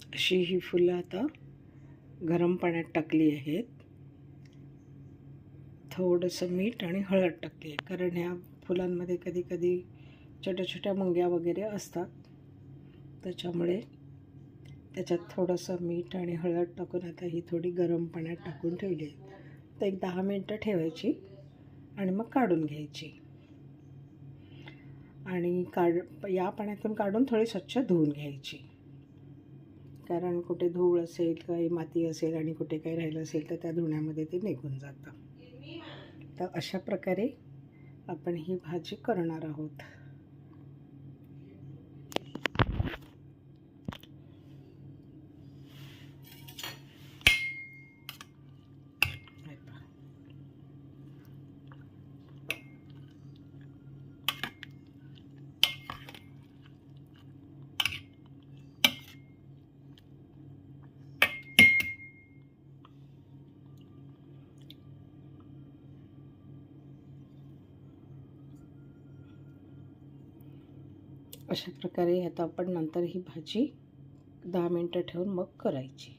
अशी ही फुलं आता गरम पाण्यात टाकली आहेत. थोडंसं मीठ आणि हळद टाकली आहे, कारण ह्या फुलांमध्ये कधी कधी छोट्या छोट्या मुंग्या वगैरे असतात, त्याच्यामुळे त्याच्यात थोडंसं मीठ आणि हळद टाकून आता ही थोडी गरम पाण्यात टाकून ठेवली आहे. तर एक 10 मिनटं ठेवायची आणि मग काढून घ्यायची. आणि या पाण्यातून काढून थोडी स्वच्छ धुवून घ्यायची, कारण कुठे धूळ असेल, काही माती असेल आणि कुठे काही राहिलं असेल तर त्या धुण्यामध्ये ते निघून जातं. तर अशा प्रकारे आपण ही भाजी करणार आहोत. अशा प्रकारे आता आपण नंतर ही भाजी 10 मिनटं ठेवून मग करायची.